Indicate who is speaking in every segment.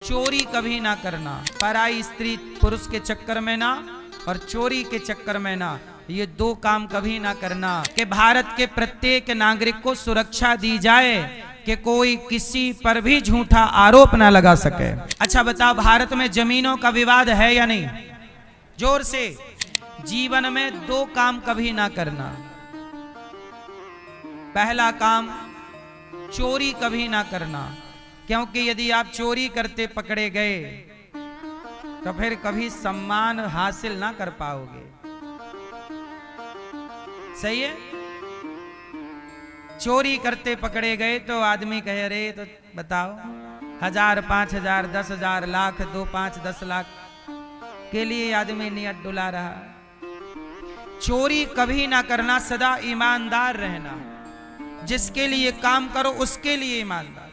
Speaker 1: चोरी कभी ना करना, पराई स्त्री पुरुष के चक्कर में ना और चोरी के चक्कर में ना, ये दो काम कभी ना करना। कि भारत के प्रत्येक नागरिक को सुरक्षा दी जाए कि कोई किसी पर भी झूठा आरोप ना लगा सके। अच्छा बताओ, भारत में जमीनों का विवाद है या नहीं? जोर से। जीवन में दो काम कभी ना करना। पहला काम, चोरी कभी ना करना, क्योंकि यदि आप चोरी करते पकड़े गए तो फिर कभी सम्मान हासिल ना कर पाओगे। सही है? चोरी करते पकड़े गए तो आदमी कहे अरे तो बताओ 1000, 5000, 10,000, लाख, 2, 5, 10 लाख के लिए आदमी नियत डुला रहा। चोरी कभी ना करना, सदा ईमानदार रहना। जिसके लिए काम करो उसके लिए ईमानदार,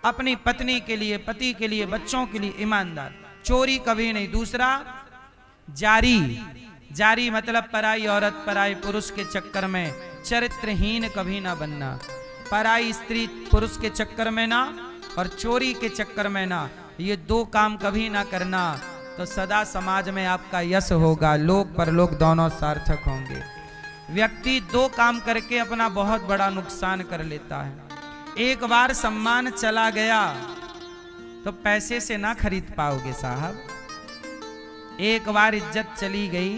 Speaker 1: अपनी पत्नी के लिए, पति के लिए, बच्चों के लिए ईमानदार, चोरी कभी नहीं। दूसरा, जारी। जारी मतलब पराई औरत, पराई पुरुष के चक्कर में चरित्रहीन कभी ना बनना। पराई स्त्री पुरुष के चक्कर में ना और चोरी के चक्कर में ना, ये दो काम कभी ना करना, तो सदा समाज में आपका यश होगा, लोक परलोक दोनों सार्थक होंगे। व्यक्ति दो काम करके अपना बहुत बड़ा नुकसान कर लेता है। एक बार सम्मान चला गया तो पैसे से ना खरीद पाओगे साहब। एक बार इज्जत चली गई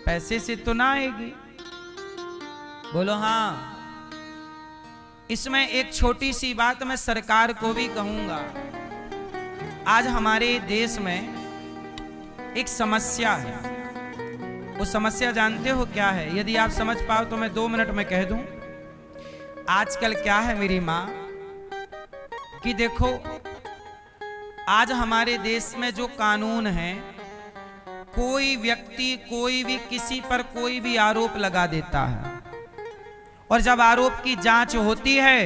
Speaker 1: पैसे से तो ना आएगी। बोलो हाँ। इसमें एक छोटी सी बात मैं सरकार को भी कहूंगा। आज हमारे देश में एक समस्या है। वो समस्या जानते हो क्या है? यदि आप समझ पाओ तो मैं 2 मिनट में कह दूं। आजकल क्या है मेरी माँ कि देखो, आज हमारे देश में जो कानून है, कोई व्यक्ति कोई भी किसी पर कोई भी आरोप लगा देता है और जब आरोप की जांच होती है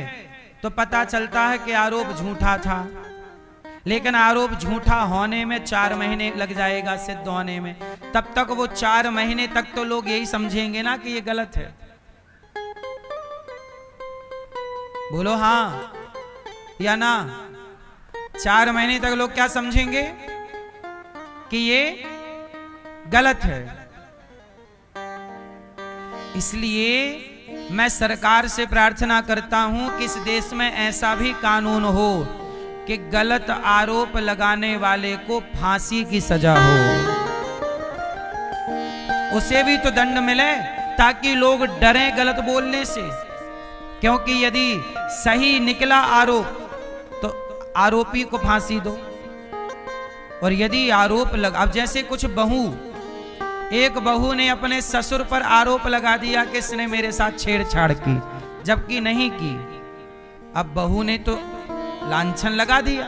Speaker 1: तो पता चलता है कि आरोप झूठा था। लेकिन आरोप झूठा होने में 4 महीने लग जाएगा सिद्ध होने में। तब तक वो 4 महीने तक तो लोग यही समझेंगे ना कि ये गलत है। बोलो हाँ या ना? 4 महीने तक लोग क्या समझेंगे? कि ये गलत है। इसलिए मैं सरकार से प्रार्थना करता हूं कि इस देश में ऐसा भी कानून हो कि गलत आरोप लगाने वाले को फांसी की सजा हो, उसे भी तो दंड मिले, ताकि लोग डरें गलत बोलने से। क्योंकि यदि सही निकला आरोप तो आरोपी को फांसी दो, और यदि आरोप लगा, अब जैसे कुछ एक बहू ने अपने ससुर पर आरोप लगा दिया कि इसने मेरे साथ छेड़छाड़ की, जबकि नहीं की। अब बहू ने तो लांछन लगा दिया।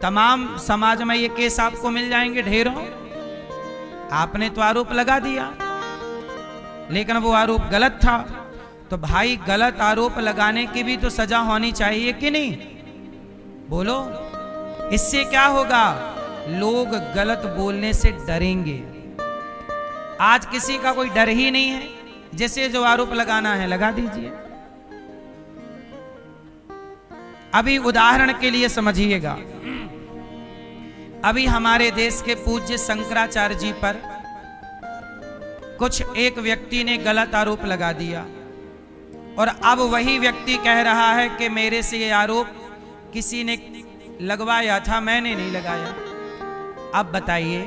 Speaker 1: तमाम समाज में ये केस आपको मिल जाएंगे ढेरों। आपने तो आरोप लगा दिया, लेकिन वो आरोप गलत था। तो भाई, गलत आरोप लगाने की भी तो सजा होनी चाहिए कि नहीं? बोलो। इससे क्या होगा? लोग गलत बोलने से डरेंगे। आज किसी का कोई डर ही नहीं है। जैसे जो आरोप लगाना है लगा दीजिए। अभी उदाहरण के लिए समझिएगा। अभी हमारे देश के पूज्य शंकराचार्य जी पर एक व्यक्ति ने गलत आरोप लगा दिया, और अब वही व्यक्ति कह रहा है कि मेरे से ये आरोप किसी ने लगवाया था, मैंने नहीं लगाया। अब बताइए,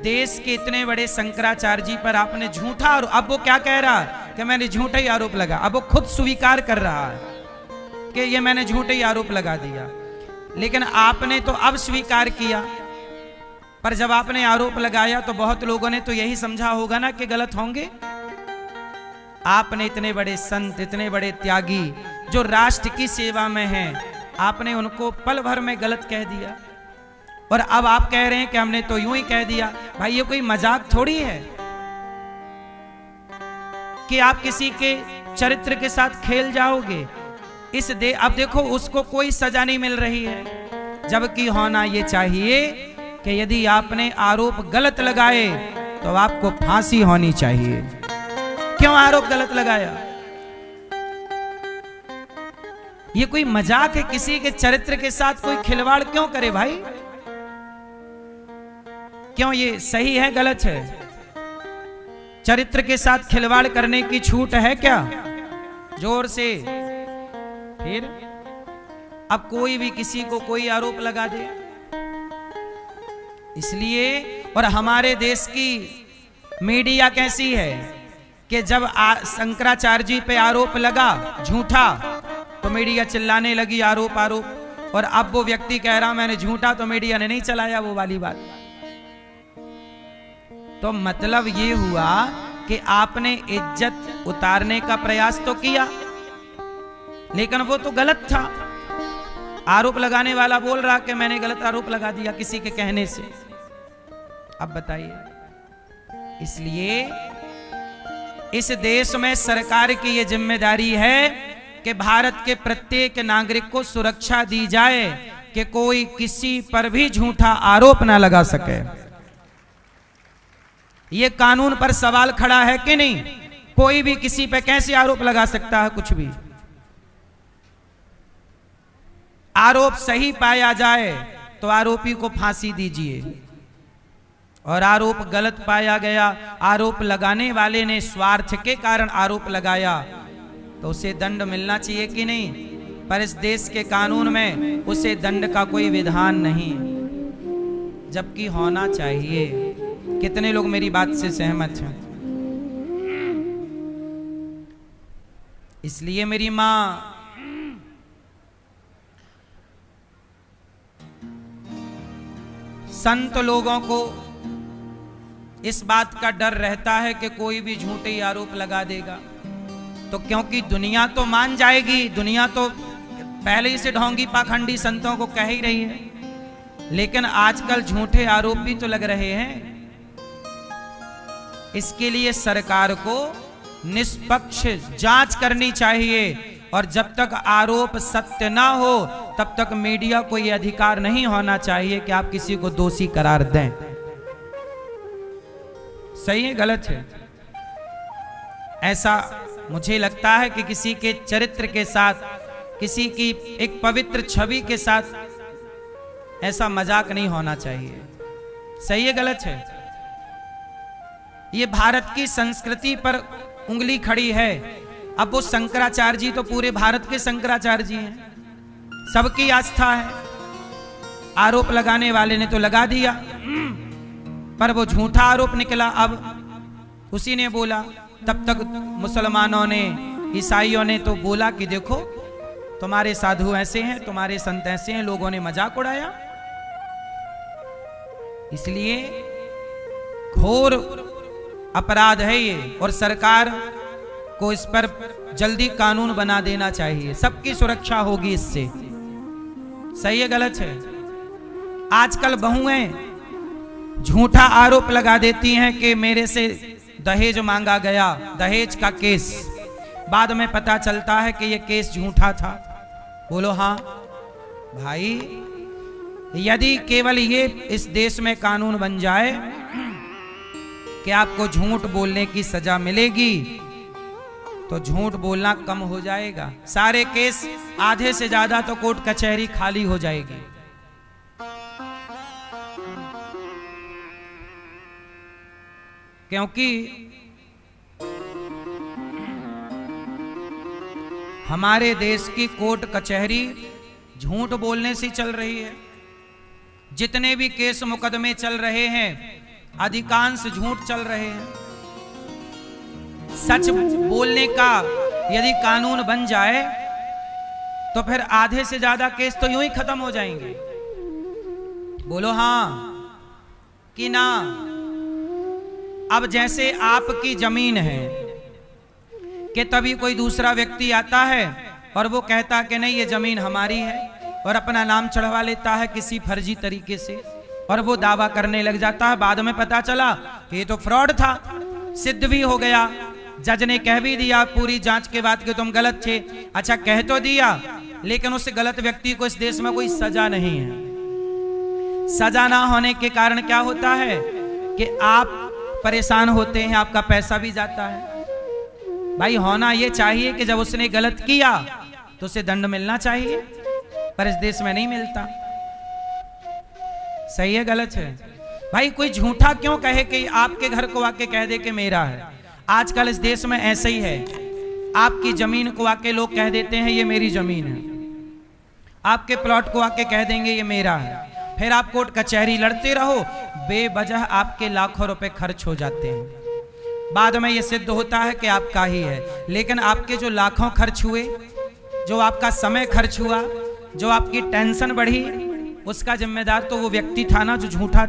Speaker 1: देश के इतने बड़े शंकराचार्य जी पर आपने झूठा आरोप, अब वो क्या कह रहा है कि मैंने झूठा ही आरोप लगा। अब वो खुद स्वीकार कर रहा है कि ये मैंने झूठे ही आरोप लगा दिया। लेकिन आपने तो अब स्वीकार किया, पर जब आपने आरोप लगाया तो बहुत लोगों ने तो यही समझा होगा ना कि गलत होंगे। आपने इतने बड़े संत, इतने बड़े त्यागी जो राष्ट्र की सेवा में हैं, आपने उनको पल भर में गलत कह दिया, और अब आप कह रहे हैं कि हमने तो यूं ही कह दिया। भाई, ये कोई मजाक थोड़ी है कि आप किसी के चरित्र के साथ खेल जाओगे। अब देखो, उसको कोई सजा नहीं मिल रही है, जबकि होना ये चाहिए कि यदि आपने आरोप गलत लगाए तो आपको फांसी होनी चाहिए। क्यों आरोप गलत लगाया? ये कोई मजाक है? किसी के चरित्र के साथ कोई खिलवाड़ क्यों करे भाई? क्यों ये सही है गलत है? चरित्र के साथ खिलवाड़ करने की छूट है क्या? जोर से। फिर अब कोई भी किसी को कोई आरोप लगा दे, इसलिए। और हमारे देश की मीडिया कैसी है कि जब शंकराचार्य जी पे आरोप लगा झूठा तो मीडिया चिल्लाने लगी आरोप आरोप, और अब वो व्यक्ति कह रहा मैंने झूठा तो मीडिया ने नहीं चलाया वो वाली बात। तो मतलब ये हुआ कि आपने इज्जत उतारने का प्रयास तो किया, लेकिन वो तो गलत था। आरोप लगाने वाला बोल रहा कि मैंने गलत आरोप लगा दिया किसी के कहने से। अब बताइए, इसलिए इस देश में सरकार की यह जिम्मेदारी है कि भारत के प्रत्येक नागरिक को सुरक्षा दी जाए कि कोई किसी पर भी झूठा आरोप ना लगा सके। यह कानून पर सवाल खड़ा है कि नहीं? कोई भी किसी पे कैसे आरोप लगा सकता है? कुछ भी। आरोप सही पाया जाए तो आरोपी को फांसी दीजिए, और आरोप गलत पाया गया, आरोप लगाने वाले ने स्वार्थ के कारण आरोप लगाया, तो उसे दंड मिलना चाहिए कि नहीं? पर इस देश के कानून में उसे दंड का कोई विधान नहीं, जबकि होना चाहिए। कितने लोग मेरी बात से सहमत हैं? इसलिए मेरी मां संत लोगों को इस बात का डर रहता है कि कोई भी झूठे आरोप लगा देगा, तो क्योंकि दुनिया तो मान जाएगी, दुनिया तो पहले ही से ढोंगी पाखंडी संतों को कह ही रही है, लेकिन आजकल झूठे आरोप भी तो लग रहे हैं। इसके लिए सरकार को निष्पक्ष जांच करनी चाहिए, और जब तक आरोप सत्य ना हो तब तक मीडिया को यह अधिकार नहीं होना चाहिए कि आप किसी को दोषी करार दें। सही है गलत है? ऐसा मुझे लगता है कि किसी के चरित्र के साथ, किसी की एक पवित्र छवि के साथ ऐसा मजाक नहीं होना चाहिए। सही है गलत है? ये भारत की संस्कृति पर उंगली खड़ी है। अब वो शंकराचार्य जी तो पूरे भारत के शंकराचार्य जी हैं, सबकी आस्था है। आरोप लगाने वाले ने तो लगा दिया, पर वो झूठा आरोप निकला। अब उसी ने बोला, तब तक मुसलमानों ने, ईसाइयों ने तो बोला कि देखो तुम्हारे साधु ऐसे हैं, तुम्हारे संत ऐसे हैं, लोगों ने मजाक उड़ाया। इसलिए घोर अपराध है ये, और सरकार को इस पर जल्दी कानून बना देना चाहिए। सबकी सुरक्षा होगी इससे। सही है गलत है? आजकल बहुएं झूठा आरोप लगा देती हैं कि मेरे से दहेज मांगा गया, दहेज का केस। बाद में पता चलता है कि यह केस झूठा था। बोलो हाँ भाई, यदि केवल ये इस देश में कानून बन जाए कि आपको झूठ बोलने की सजा मिलेगी, तो झूठ बोलना कम हो जाएगा। सारे केस, आधे से ज्यादा तो कोर्ट कचहरी खाली हो जाएगी। क्योंकि हमारे देश की कोर्ट कचहरी झूठ बोलने से चल रही है। जितने भी केस मुकदमे चल रहे हैं, अधिकांश झूठ चल रहे हैं। सच बोलने का यदि कानून बन जाए तो फिर आधे से ज्यादा केस तो यूं ही खत्म हो जाएंगे। बोलो हाँ कि ना? अब जैसे आपकी जमीन है कि तभी कोई दूसरा व्यक्ति आता है और वो कहता कि नहीं ये जमीन हमारी है, और अपना नाम चढ़वा लेता है किसी फर्जी तरीके से, और वो दावा करने लग जाता है। बाद में पता चला कि ये तो फ्रॉड था, सिद्ध भी हो गया, जज ने कह भी दिया पूरी जांच के बाद कि तुम गलत थे। अच्छा कह तो दिया, लेकिन उस गलत व्यक्ति को इस देश में कोई सजा नहीं है। सजा ना होने के कारण क्या होता है कि आप परेशान होते हैं, आपका पैसा भी जाता है। भाई होना ये चाहिए कि जब उसने गलत किया तो उसे दंड मिलना चाहिए, पर इस देश में नहीं मिलता। सही है गलत है? भाई कोई झूठा क्यों कहे कि आपके घर को आके कह दे कि मेरा है। आजकल इस देश में ऐसे ही है, आपकी जमीन को आके लोग कह देते हैं ये मेरी जमीन है, आपके प्लॉट को आके कह देंगे ये मेरा है, फिर आप कोर्ट कचहरी लड़ते रहो, बेवजह आपके लाखों रुपए खर्च हो जाते हैं। बाद में ये सिद्ध होता है कि आपका ही है, लेकिन आपके जो लाखों खर्च हुए, जो आपका समय खर्च हुआ, जो आपकी टेंशन बढ़ी, उसका जिम्मेदार तो वो व्यक्ति था ना जो झूठा